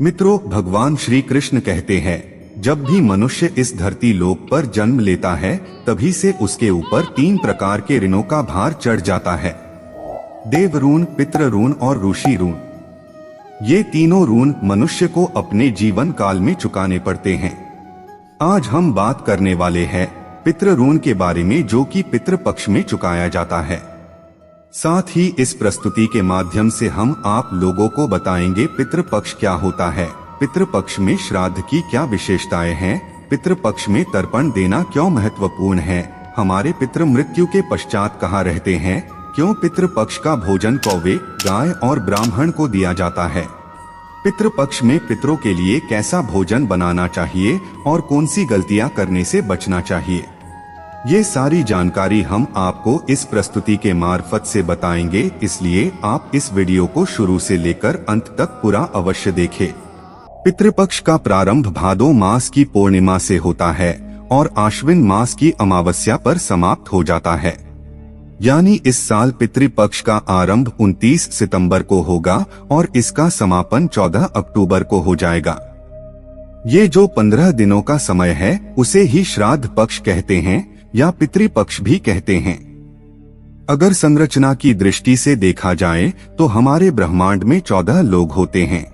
मित्रों, भगवान श्री कृष्ण कहते हैं, जब भी मनुष्य इस धरती लोक पर जन्म लेता है तभी से उसके ऊपर 3 प्रकार के ऋणों का भार चढ़ जाता है। देव ऋण, पितृ ऋण और ऋषि ऋण। ये तीनों ऋण मनुष्य को अपने जीवन काल में चुकाने पड़ते हैं। आज हम बात करने वाले हैं पितृ ऋण के बारे में, जो कि पितृ पक्ष में चुकाया जाता है। साथ ही इस प्रस्तुति के माध्यम से हम आप लोगों को बताएंगे पितृपक्ष क्या होता है, पितृपक्ष में श्राद्ध की क्या विशेषताएं हैं, पितृपक्ष में तर्पण देना क्यों महत्वपूर्ण है, हमारे पितृ मृत्यु के पश्चात कहाँ रहते हैं, क्यों पितृपक्ष का भोजन कौवे, गाय और ब्राह्मण को दिया जाता है, पितृपक्ष में पितरों के लिए कैसा भोजन बनाना चाहिए और कौन सी गलतियां करने से बचना चाहिए। ये सारी जानकारी हम आपको इस प्रस्तुति के मार्फत से बताएंगे, इसलिए आप इस वीडियो को शुरू से लेकर अंत तक पूरा अवश्य देखें। पितृपक्ष का प्रारंभ भादो मास की पूर्णिमा से होता है और आश्विन मास की अमावस्या पर समाप्त हो जाता है। यानी इस साल पितृपक्ष का आरंभ 29 सितंबर को होगा और इसका समापन 14 अक्टूबर को हो जाएगा। ये जो 15 दिनों का समय है उसे ही श्राद्ध पक्ष कहते हैं या पितृपक्ष भी कहते हैं। अगर संरचना की दृष्टि से देखा जाए तो हमारे ब्रह्मांड में 14 लोग होते हैं।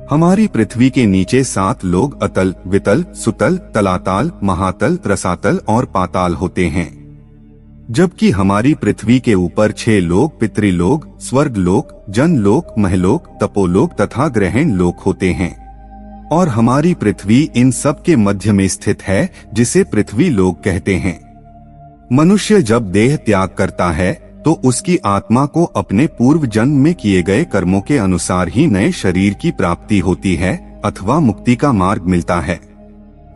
हमारी पृथ्वी के नीचे 7 लोग अतल, वितल, सुतल, तलातल, महातल, रसातल और पाताल होते हैं, जबकि हमारी पृथ्वी के ऊपर 6 लोग पितृलोक, स्वर्गलोक, जनलोक, महलोक, तपोलोक तथा ग्रहण लोक होते हैं। और हमारी पृथ्वी इन सब के मध्य में स्थित है, जिसे पृथ्वी लोक कहते हैं। मनुष्य जब देह त्याग करता है तो उसकी आत्मा को अपने पूर्व जन्म में किए गए कर्मों के अनुसार ही नए शरीर की प्राप्ति होती है अथवा मुक्ति का मार्ग मिलता है।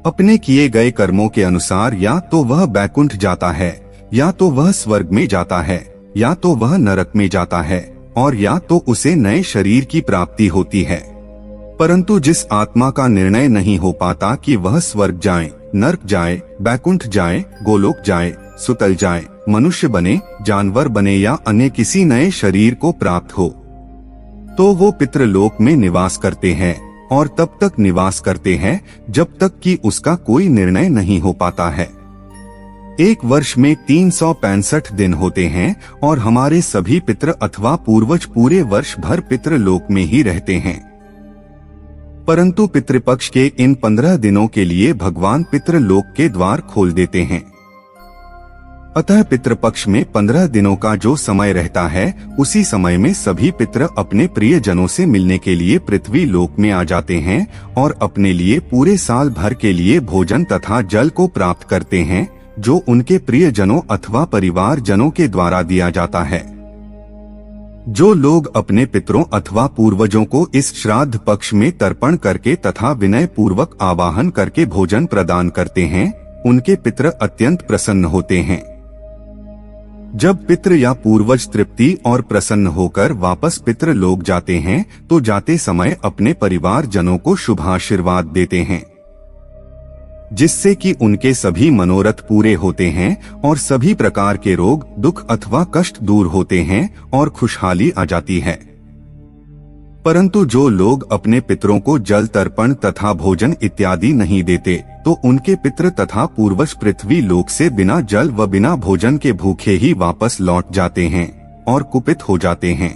अपने किए गए कर्मों के अनुसार या तो वह बैकुंठ जाता है, या तो वह स्वर्ग में जाता है, या तो वह नरक में जाता है, और या तो उसे नए शरीर की प्राप्ति होती है। परंतु जिस आत्मा का निर्णय नहीं हो पाता कि वह स्वर्ग जाए, नरक जाए, बैकुंठ जाए, गोलोक जाए, सुतल जाए, मनुष्य बने, जानवर बने या अन्य किसी नए शरीर को प्राप्त हो, तो वो पितृलोक में निवास करते हैं और तब तक निवास करते हैं जब तक कि उसका कोई निर्णय नहीं हो पाता है। एक वर्ष में 365 दिन होते हैं और हमारे सभी पितृ अथवा पूर्वज पूरे वर्ष भर पितृलोक में ही रहते हैं। परंतु पितृपक्ष के इन 15 दिनों के लिए भगवान पितृलोक के द्वार खोल देते हैं। अतः पितृपक्ष में 15 दिनों का जो समय रहता है उसी समय में सभी पितृ अपने प्रियजनों से मिलने के लिए पृथ्वी लोक में आ जाते हैं और अपने लिए पूरे साल भर के लिए भोजन तथा जल को प्राप्त करते हैं, जो उनके प्रियजनों अथवा परिवार जनों के द्वारा दिया जाता है। जो लोग अपने पितरों अथवा पूर्वजों को इस श्राद्ध पक्ष में तर्पण करके तथा विनय पूर्वक आवाहन करके भोजन प्रदान करते हैं, उनके पितृ अत्यंत प्रसन्न होते हैं। जब पितृ या पूर्वज तृप्ति और प्रसन्न होकर वापस पितृ लोक जाते हैं तो जाते समय अपने परिवार जनों को शुभाशीर्वाद देते हैं, जिससे कि उनके सभी मनोरथ पूरे होते हैं और सभी प्रकार के रोग, दुख अथवा कष्ट दूर होते हैं और खुशहाली आ जाती है। परंतु जो लोग अपने पितरों को जल तर्पण तथा भोजन इत्यादि नहीं देते तो उनके पितृ तथा पूर्वज पृथ्वी लोक से बिना जल व बिना भोजन के भूखे ही वापस लौट जाते हैं और कुपित हो जाते हैं।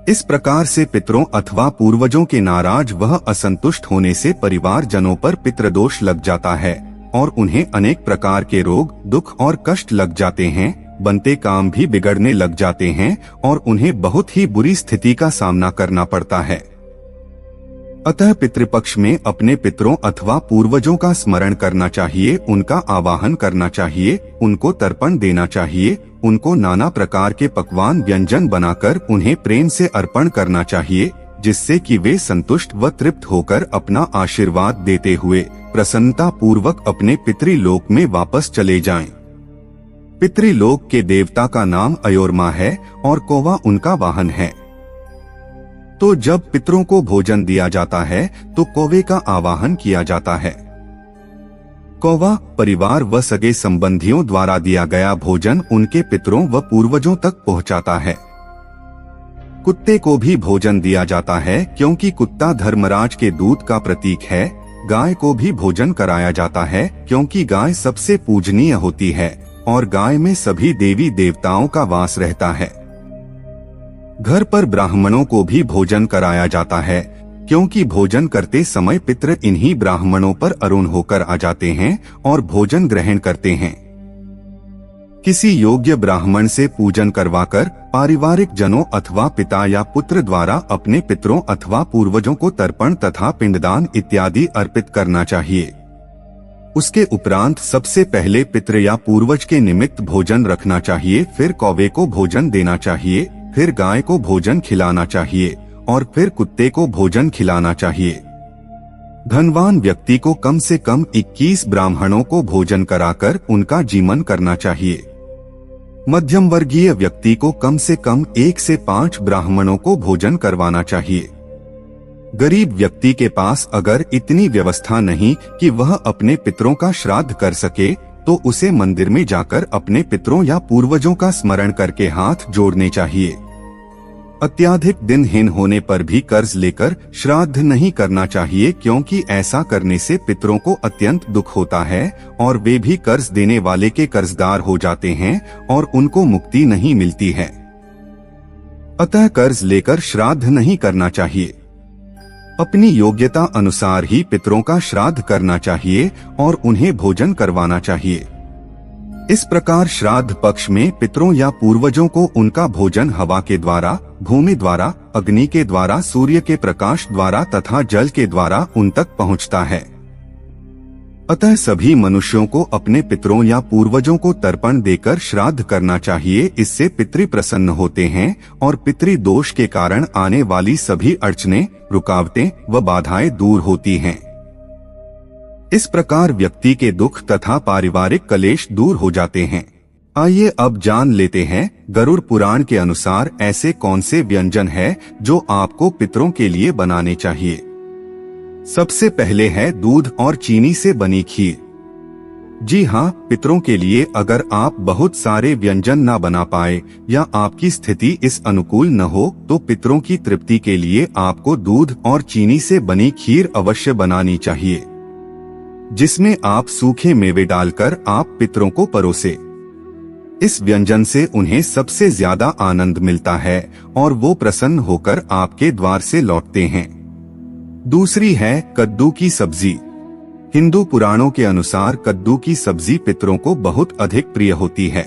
इस प्रकार से पितरों अथवा पूर्वजों के नाराज वह असंतुष्ट होने से परिवार जनों पर पितृदोष लग जाता है और उन्हें अनेक प्रकार के रोग, दुख और कष्ट लग जाते हैं, बनते काम भी बिगड़ने लग जाते हैं और उन्हें बहुत ही बुरी स्थिति का सामना करना पड़ता है। अतः पितृपक्ष में अपने पितरों अथवा पूर्वजों का स्मरण करना चाहिए, उनका आवाहन करना चाहिए, उनको तर्पण देना चाहिए, उनको नाना प्रकार के पकवान व्यंजन बनाकर उन्हें प्रेम से अर्पण करना चाहिए, जिससे कि वे संतुष्ट व तृप्त होकर अपना आशीर्वाद देते हुए प्रसन्नता पूर्वक अपने पितृलोक में वापस चले जाएं। पितृलोक के देवता का नाम अयोरमा है और कौवा उनका वाहन है। तो जब पितरों को भोजन दिया जाता है तो कौवे का आवाहन किया जाता है। कौवा परिवार व सगे संबंधियों द्वारा दिया गया भोजन उनके पितरों व पूर्वजों तक पहुंचाता है। कुत्ते को भी भोजन दिया जाता है क्योंकि कुत्ता धर्मराज के दूत का प्रतीक है। गाय को भी भोजन कराया जाता है क्योंकि गाय सबसे पूजनीय होती है और गाय में सभी देवी देवताओं का वास रहता है। घर पर ब्राह्मणों को भी भोजन कराया जाता है क्योंकि भोजन करते समय पितृ इन्हीं ब्राह्मणों पर अरुण होकर आ जाते हैं और भोजन ग्रहण करते हैं। किसी योग्य ब्राह्मण से पूजन करवाकर पारिवारिक जनों अथवा पिता या पुत्र द्वारा अपने पितरों अथवा पूर्वजों को तर्पण तथा पिंडदान इत्यादि अर्पित करना चाहिए। उसके उपरांत सबसे पहले पितृ या पूर्वज के निमित्त भोजन रखना चाहिए, फिर कौवे को भोजन देना चाहिए, फिर गाय को भोजन खिलाना चाहिए और फिर कुत्ते को भोजन खिलाना चाहिए। धनवान व्यक्ति को कम से कम 21 ब्राह्मणों को भोजन कराकर उनका जीवन करना चाहिए। मध्यम वर्गीय व्यक्ति को कम से कम 1 से 5 ब्राह्मणों को भोजन करवाना चाहिए। गरीब व्यक्ति के पास अगर इतनी व्यवस्था नहीं कि वह अपने पितरों का श्राद्ध कर सके तो उसे मंदिर में जाकर अपने पितरों या पूर्वजों का स्मरण करके हाथ जोड़ने चाहिए। अत्याधिक दिनहीन होने पर भी कर्ज लेकर श्राद्ध नहीं करना चाहिए क्योंकि ऐसा करने से पितरों को अत्यंत दुख होता है और वे भी कर्ज देने वाले के कर्जदार हो जाते हैं और उनको मुक्ति नहीं मिलती है। अतः कर्ज लेकर श्राद्ध नहीं करना चाहिए। अपनी योग्यता अनुसार ही पितरों का श्राद्ध करना चाहिए और उन्हें भोजन करवाना चाहिए। इस प्रकार श्राद्ध पक्ष में पितरों या पूर्वजों को उनका भोजन हवा के द्वारा, भूमि द्वारा, अग्नि के द्वारा, सूर्य के प्रकाश द्वारा तथा जल के द्वारा उन तक पहुंचता है। अतः सभी मनुष्यों को अपने पितरों या पूर्वजों को तर्पण देकर श्राद्ध करना चाहिए। इससे पितृ प्रसन्न होते हैं और पितृ दोष के कारण आने वाली सभी अड़चनें, रुकावटें व बाधाएं दूर होती हैं। इस प्रकार व्यक्ति के दुख तथा पारिवारिक कलेश दूर हो जाते हैं। आइए अब जान लेते हैं गरुड़ पुराण के अनुसार ऐसे कौन से व्यंजन है जो आपको पितरों के लिए बनाने चाहिए। सबसे पहले है दूध और चीनी से बनी खीर। जी हाँ, पितरों के लिए अगर आप बहुत सारे व्यंजन ना बना पाए या आपकी स्थिति इस अनुकूल न हो तो पितरों की तृप्ति के लिए आपको दूध और चीनी से बनी खीर अवश्य बनानी चाहिए, जिसमें आप सूखे मेवे डालकर आप पितरों को परोसे। इस व्यंजन से उन्हें सबसे ज्यादा आनंद मिलता है और वो प्रसन्न होकर आपके द्वार से लौटते हैं। दूसरी है कद्दू की सब्जी। हिंदू पुराणों के अनुसार कद्दू की सब्जी पितरों को बहुत अधिक प्रिय होती है।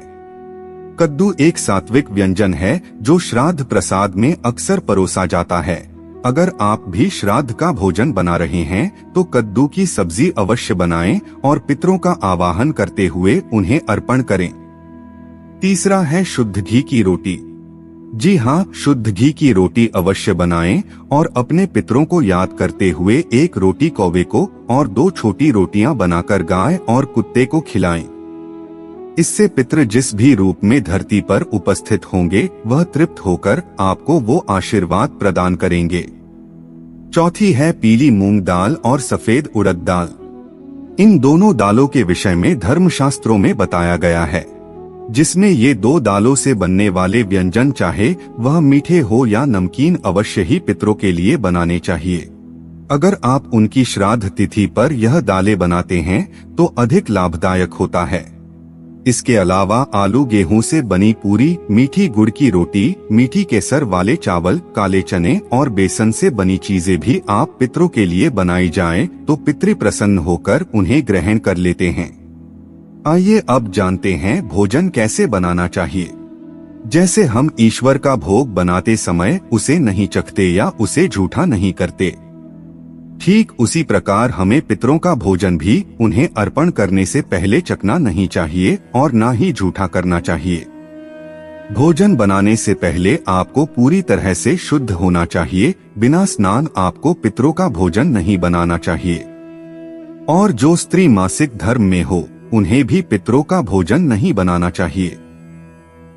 कद्दू एक सात्विक व्यंजन है जो श्राद्ध प्रसाद में अक्सर परोसा जाता है। अगर आप भी श्राद्ध का भोजन बना रहे हैं तो कद्दू की सब्जी अवश्य बनाएं और पितरों का आवाहन करते हुए उन्हें अर्पण करें। तीसरा है शुद्ध घी की रोटी। जी हाँ, शुद्ध घी की रोटी अवश्य बनाएं और अपने पितरों को याद करते हुए एक रोटी कौवे को और 2 छोटी रोटियां बनाकर गाय और कुत्ते को खिलाएं। इससे पितृ जिस भी रूप में धरती पर उपस्थित होंगे वह तृप्त होकर आपको वो आशीर्वाद प्रदान करेंगे। चौथी है पीली मूंग दाल और सफेद उड़द दाल। इन दोनों दालों के विषय में धर्मशास्त्रों में बताया गया है, जिसमें ये 2 दालों से बनने वाले व्यंजन चाहे वह मीठे हो या नमकीन अवश्य ही पितरों के लिए बनाने चाहिए। अगर आप उनकी श्राद्ध तिथि पर यह दालें बनाते हैं तो अधिक लाभदायक होता है। इसके अलावा आलू गेहूं से बनी पूरी, मीठी गुड़ की रोटी, मीठी केसर वाले चावल, काले चने और बेसन से बनी चीजें भी आप पितरों के लिए बनाई जाएं तो पितृ प्रसन्न होकर उन्हें ग्रहण कर लेते हैं। आइए अब जानते हैं भोजन कैसे बनाना चाहिए। जैसे हम ईश्वर का भोग बनाते समय उसे नहीं चखते या उसे झूठा नहीं करते, ठीक उसी प्रकार हमें पितरों का भोजन भी उन्हें अर्पण करने से पहले चखना नहीं चाहिए और ना ही झूठा करना चाहिए। भोजन बनाने से पहले आपको पूरी तरह से शुद्ध होना चाहिए। बिना स्नान आपको पितरों का भोजन नहीं बनाना चाहिए। और जो स्त्री मासिक धर्म में हो उन्हें भी पितरों का भोजन नहीं बनाना चाहिए।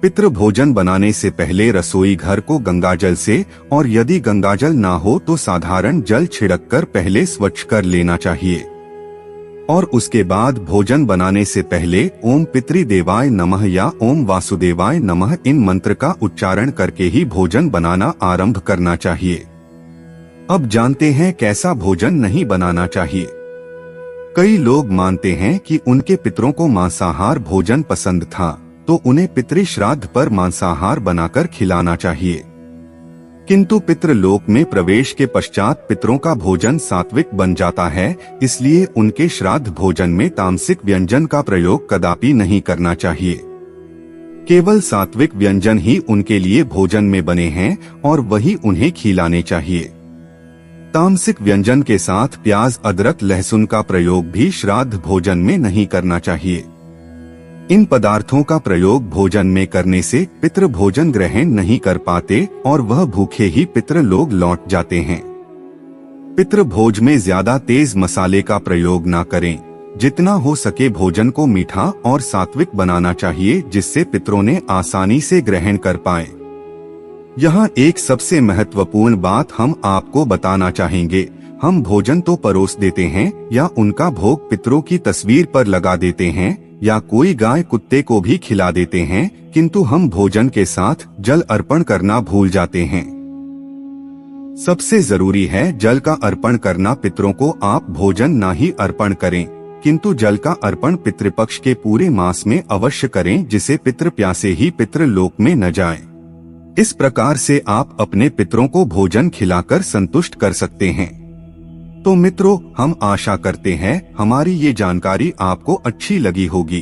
पितृ भोजन बनाने से पहले रसोई घर को गंगाजल से और यदि गंगाजल ना हो तो साधारण जल छिड़ककर पहले स्वच्छ कर लेना चाहिए। और उसके बाद भोजन बनाने से पहले ओम पितृदेवाय नमः या ओम वासुदेवाय नमः इन मंत्र का उच्चारण करके ही भोजन बनाना आरंभ करना चाहिए। अब जानते हैं कैसा भोजन नहीं बनाना चाहिए। कई लोग मानते हैं कि उनके पितरों को मांसाहार भोजन पसंद था, तो उन्हें पितृ श्राद्ध पर मांसाहार बनाकर खिलाना चाहिए। किंतु पितृलोक में प्रवेश के पश्चात पितरों का भोजन सात्विक बन जाता है, इसलिए उनके श्राद्ध भोजन में तामसिक व्यंजन का प्रयोग कदापि नहीं करना चाहिए। केवल सात्विक व्यंजन ही उनके लिए भोजन में बने हैं और वही उन्हें खिलाने चाहिए। तामसिक व्यंजन के साथ प्याज, अदरक, लहसुन का प्रयोग भी श्राद्ध भोजन में नहीं करना चाहिए। इन पदार्थों का प्रयोग भोजन में करने से पितृ भोजन ग्रहण नहीं कर पाते और वह भूखे ही पितृ लोग लौट जाते हैं। पितृ भोज में ज्यादा तेज मसाले का प्रयोग ना करें। जितना हो सके भोजन को मीठा और सात्विक बनाना चाहिए, जिससे पितरों ने आसानी से ग्रहण कर पाए। यहाँ एक सबसे महत्वपूर्ण बात हम आपको बताना चाहेंगे। हम भोजन तो परोस देते हैं या उनका भोग पितरों की तस्वीर पर लगा देते हैं या कोई गाय कुत्ते को भी खिला देते हैं, किंतु हम भोजन के साथ जल अर्पण करना भूल जाते हैं। सबसे जरूरी है जल का अर्पण करना। पितरों को आप भोजन ना ही अर्पण करें, किंतु जल का अर्पण पितृपक्ष के पूरे मास में अवश्य करें, जिसे पितृ प्यासे ही पितृलोक में न जाएं। इस प्रकार से आप अपने पितरों को भोजन खिलाकर संतुष्ट कर सकते हैं। तो मित्रों, हम आशा करते हैं हमारी ये जानकारी आपको अच्छी लगी होगी।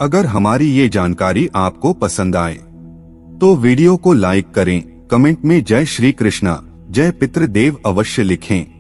अगर हमारी ये जानकारी आपको पसंद आए तो वीडियो को लाइक करें, कमेंट में जय श्री कृष्णा, जय पितृदेव अवश्य लिखें।